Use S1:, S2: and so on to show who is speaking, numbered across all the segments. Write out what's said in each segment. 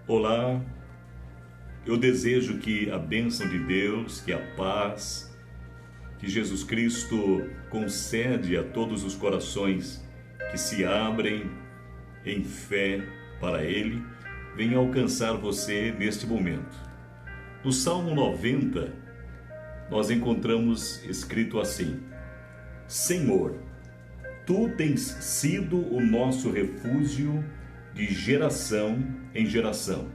S1: Olá, eu desejo que a bênção de Deus, que a paz, que Jesus Cristo concede a todos os corações que se abrem em fé para Ele, venha alcançar você neste momento. No Salmo 90, nós encontramos escrito assim: Senhor, Tu tens sido o nosso refúgio de geração em geração.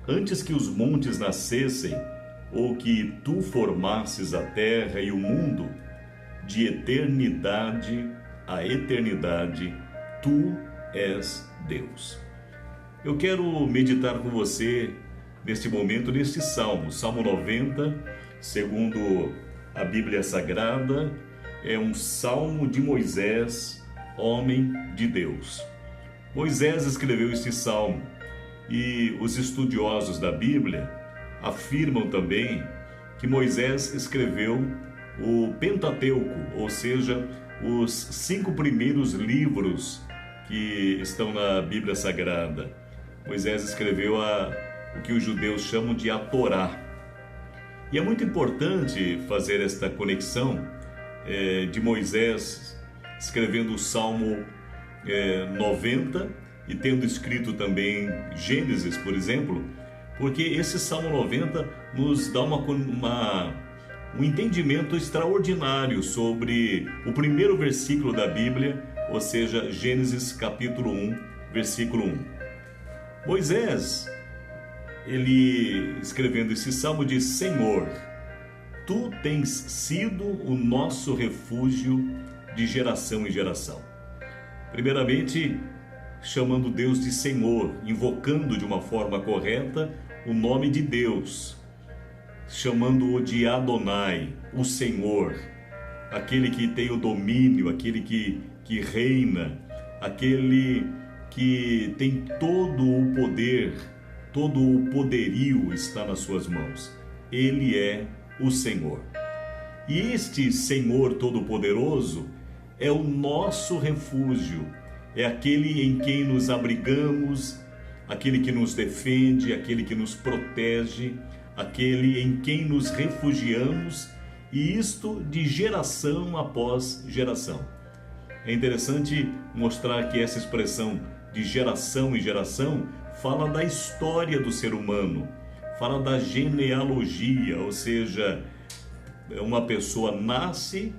S1: Antes que os montes nascessem, ou que Tu formasses a terra e o mundo, de eternidade a eternidade, Tu és Deus. Eu quero meditar com você neste momento, neste Salmo, Salmo 90, segundo a Bíblia Sagrada, é um salmo de Moisés, homem de Deus. Moisés escreveu este salmo e os estudiosos da Bíblia afirmam também que Moisés escreveu o Pentateuco, ou seja, os 5 primeiros livros que estão na Bíblia Sagrada. Moisés escreveu o que os judeus chamam de a Torá. E é muito importante fazer esta conexão de Moisés escrevendo o Salmo 90 e tendo escrito também Gênesis, por exemplo, porque esse Salmo 90 nos dá um entendimento extraordinário sobre o primeiro versículo da Bíblia, ou seja, Gênesis capítulo 1, versículo 1. Moisés, ele escrevendo esse salmo diz: Senhor, Tu tens sido o nosso refúgio de geração em geração. Primeiramente, chamando Deus de Senhor, invocando de uma forma correta o nome de Deus, chamando-o de Adonai, o Senhor, aquele que tem o domínio, aquele que reina, aquele que tem todo o poder, todo o poderio está nas suas mãos. Ele é o Senhor. E este Senhor Todo-Poderoso é o nosso refúgio, é aquele em quem nos abrigamos, aquele que nos defende, aquele que nos protege, aquele em quem nos refugiamos, e isto de geração após geração. É interessante mostrar que essa expressão de geração em geração fala da história do ser humano, fala da genealogia, ou seja, uma pessoa nasce,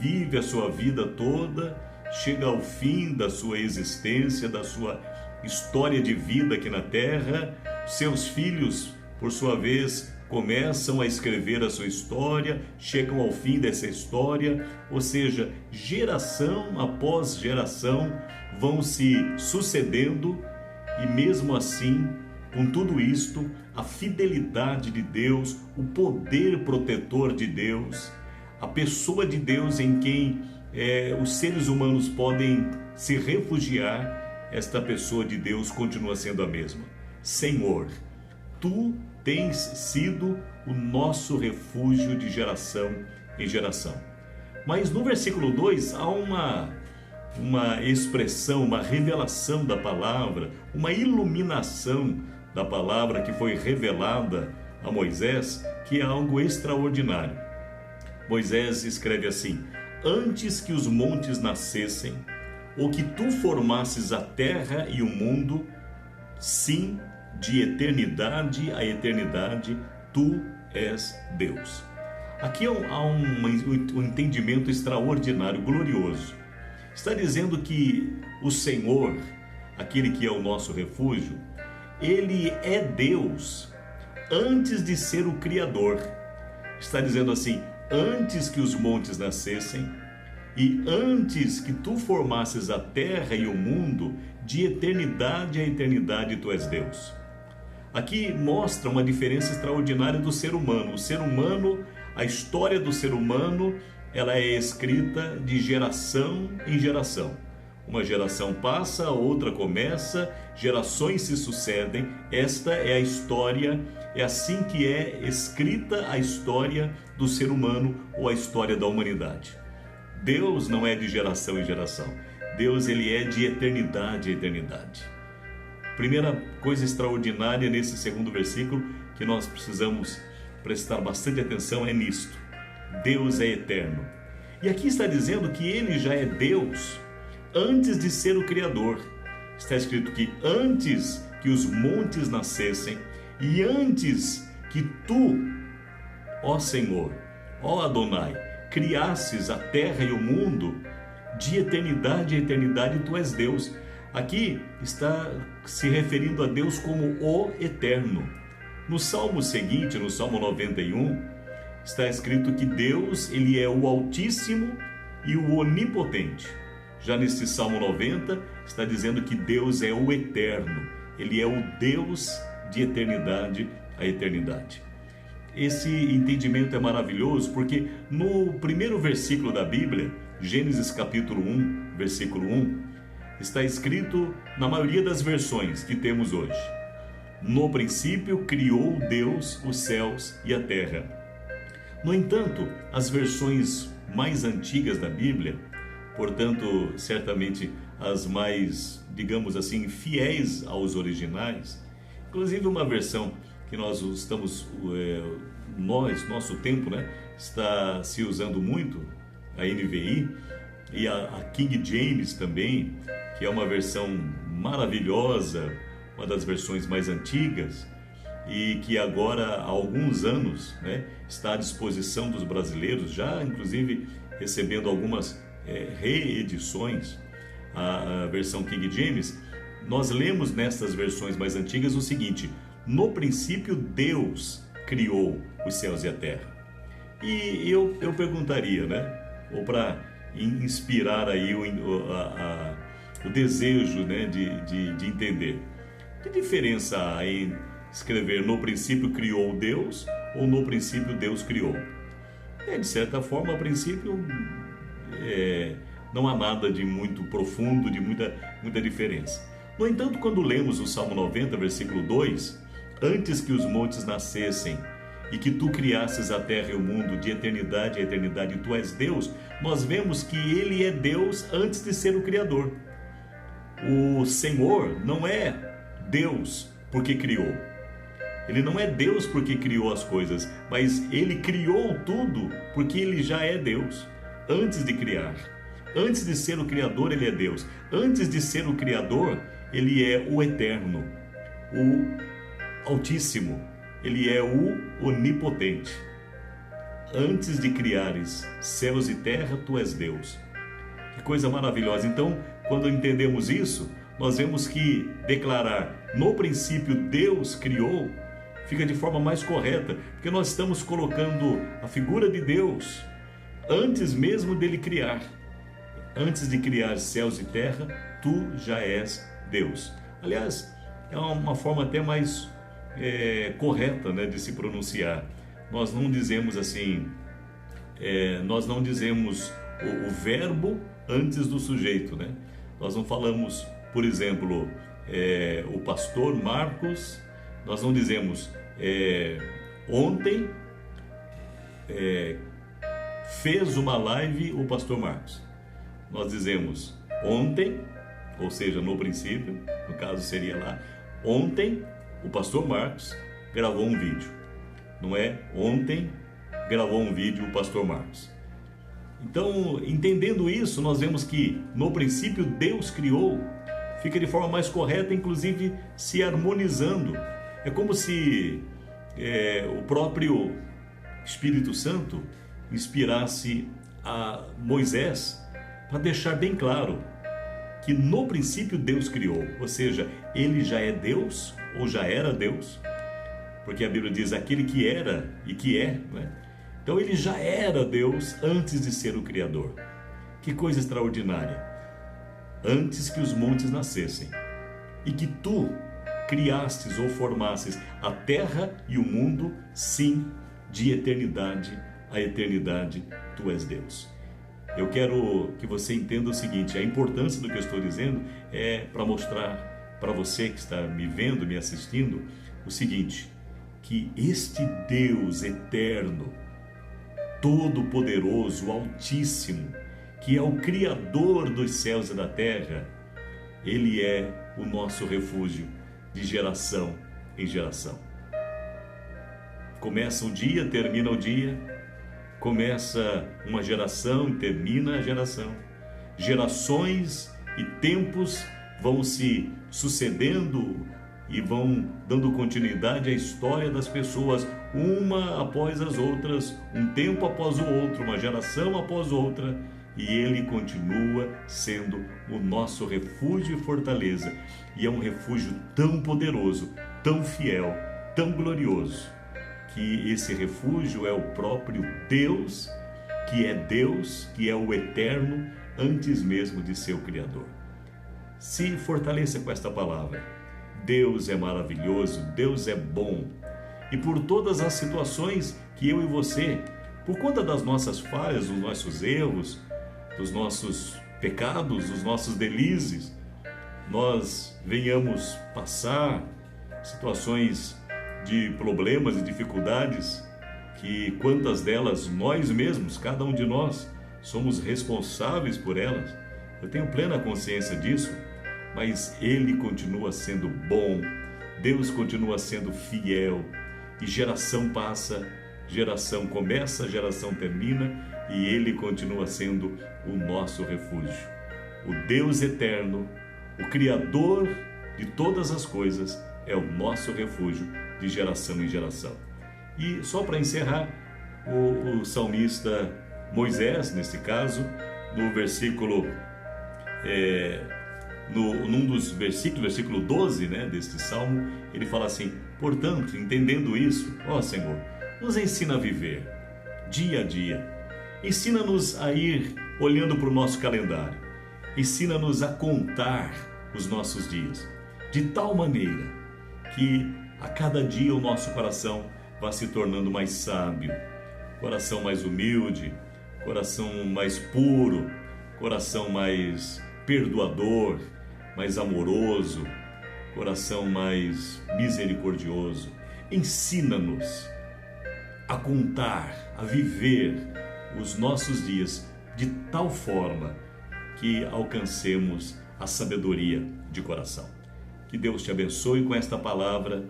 S1: vive a sua vida toda, chega ao fim da sua existência, da sua história de vida aqui na Terra. Seus filhos, por sua vez, começam a escrever a sua história, chegam ao fim dessa história, ou seja, geração após geração vão se sucedendo, e mesmo assim, com tudo isto, a fidelidade de Deus, o poder protetor de Deus, a pessoa de Deus em quem os seres humanos podem se refugiar, esta pessoa de Deus continua sendo a mesma. Senhor, Tu tens sido o nosso refúgio de geração em geração. Mas no versículo 2 há uma expressão, uma revelação da palavra, uma iluminação da palavra que foi revelada a Moisés, que é algo extraordinário. Moisés escreve assim: Antes que os montes nascessem, ou que Tu formasses a terra e o mundo, sim, de eternidade a eternidade, Tu és Deus. Aqui há um entendimento extraordinário, glorioso. Está dizendo que o Senhor, aquele que é o nosso refúgio, Ele é Deus antes de ser o Criador. Está dizendo assim: antes que os montes nascessem e antes que Tu formasses a terra e o mundo, de eternidade a eternidade Tu és Deus. Aqui mostra uma diferença extraordinária do ser humano. O ser humano, a história do ser humano, ela é escrita de geração em geração. Uma geração passa, a outra começa, gerações se sucedem. Esta é a história, é assim que é escrita a história do ser humano ou a história da humanidade. Deus não é de geração em geração. Deus, ele é de eternidade a eternidade. Primeira coisa extraordinária nesse segundo versículo que nós precisamos prestar bastante atenção é nisto: Deus é eterno. E aqui está dizendo que Ele já é Deus antes de ser o Criador. Está escrito que antes que os montes nascessem e antes que tu, ó Senhor, ó Adonai, criasses a terra e o mundo, de eternidade a eternidade tu és Deus. Aqui está se referindo a Deus como o Eterno. No salmo seguinte, no Salmo 91, está escrito que Deus, Ele é o Altíssimo e o Onipotente. Já neste Salmo 90, está dizendo que Deus é o Eterno. Ele é o Deus de eternidade a eternidade. Esse entendimento é maravilhoso porque no primeiro versículo da Bíblia, Gênesis capítulo 1, versículo 1, está escrito na maioria das versões que temos hoje: no princípio criou Deus os céus e a terra. No entanto, as versões mais antigas da Bíblia, portanto, certamente as mais, digamos assim, fiéis aos originais, inclusive uma versão que nós estamos, nosso tempo, né, está se usando muito, a NVI, e a King James também, que é uma versão maravilhosa, uma das versões mais antigas, e que agora há alguns anos, né, está à disposição dos brasileiros, já inclusive recebendo algumas reedições, a versão King James. Nós lemos nestas versões mais antigas o seguinte: no princípio Deus criou os céus e a terra. E eu perguntaria, né, ou para inspirar aí o desejo, né, de entender, que diferença há em escrever no princípio criou Deus ou no princípio Deus criou? De certa forma, a princípio, não há nada de muito profundo, de muita diferença. No entanto, quando lemos o Salmo 90, versículo 2, antes que os montes nascessem e que tu criasses a terra e o mundo, de eternidade a eternidade, e tu és Deus, nós vemos que Ele é Deus antes de ser o Criador. O Senhor não é Deus porque criou. Ele não é Deus porque criou as coisas, mas Ele criou tudo porque Ele já é Deus, antes de criar. Antes de ser o Criador, Ele é Deus. Antes de ser o Criador, Ele é o Eterno, o Altíssimo. Ele é o Onipotente. Antes de criares céus e terra, Tu és Deus. Que coisa maravilhosa. Então, quando entendemos isso, nós vemos que declarar no princípio Deus criou fica de forma mais correta, porque nós estamos colocando a figura de Deus antes mesmo dele criar. Antes de criar céus e terra, Tu já és Deus. Aliás, é uma forma até mais correta, né, de se pronunciar. Nós não dizemos assim, nós não dizemos o verbo antes do sujeito, né? Nós não falamos, por exemplo, o pastor Marcos, nós não dizemos ontem fez uma live o pastor Marcos. Nós dizemos ontem, ou seja, no princípio, no caso seria lá, ontem o pastor Marcos gravou um vídeo. Não é ontem gravou um vídeo o pastor Marcos. Então, entendendo isso, nós vemos que no princípio Deus criou, fica de forma mais correta, inclusive se harmonizando. É como se o próprio Espírito Santo inspirasse a Moisés para deixar bem claro que no princípio Deus criou, ou seja, Ele já é Deus ou já era Deus, porque a Bíblia diz aquele que era e que é, né? Então Ele já era Deus antes de ser o Criador. Que coisa extraordinária! Antes que os montes nascessem e que tu criastes ou formasses a terra e o mundo, sim, de eternidade a eternidade, tu és Deus. Eu quero que você entenda o seguinte: a importância do que eu estou dizendo é para mostrar para você que está me vendo, me assistindo, o seguinte, que este Deus eterno, todo-poderoso, altíssimo, que é o Criador dos céus e da terra, Ele é o nosso refúgio. de geração em geração. Começa o dia, termina o dia, começa uma geração e termina a geração. Gerações e tempos vão se sucedendo e vão dando continuidade à história das pessoas, uma após as outras, um tempo após o outro, uma geração após outra, e Ele continua sendo o nosso refúgio e fortaleza. E é um refúgio tão poderoso, tão fiel, tão glorioso, que esse refúgio é o próprio Deus, que é o eterno, antes mesmo de ser o Criador. Se fortaleça com esta palavra. Deus é maravilhoso, Deus é bom. E por todas as situações que eu e você, por conta das nossas falhas, dos nossos erros, dos nossos pecados, dos nossos delizes, nós venhamos passar situações de problemas e dificuldades, que quantas delas nós mesmos, cada um de nós, somos responsáveis por elas. Eu tenho plena consciência disso, mas Ele continua sendo bom, Deus continua sendo fiel, e geração passa, geração começa, geração termina, e Ele continua sendo o nosso refúgio. O Deus eterno, o Criador de todas as coisas, é o nosso refúgio de geração em geração. E só para encerrar, o salmista Moisés, nesse caso, no versículo, num dos versículos, versículo 12, deste salmo, ele fala assim: portanto, entendendo isso, ó Senhor, nos ensina a viver dia a dia, ensina-nos a ir olhando para o nosso calendário, ensina-nos a contar os nossos dias, de tal maneira que a cada dia o nosso coração vá se tornando mais sábio, coração mais humilde, coração mais puro, coração mais perdoador, mais amoroso, coração mais misericordioso. Ensina-nos a contar, a viver os nossos dias de tal forma que alcancemos a sabedoria de coração. Que Deus te abençoe com esta palavra,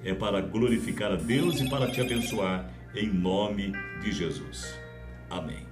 S1: é para glorificar a Deus e para te abençoar, em nome de Jesus. Amém.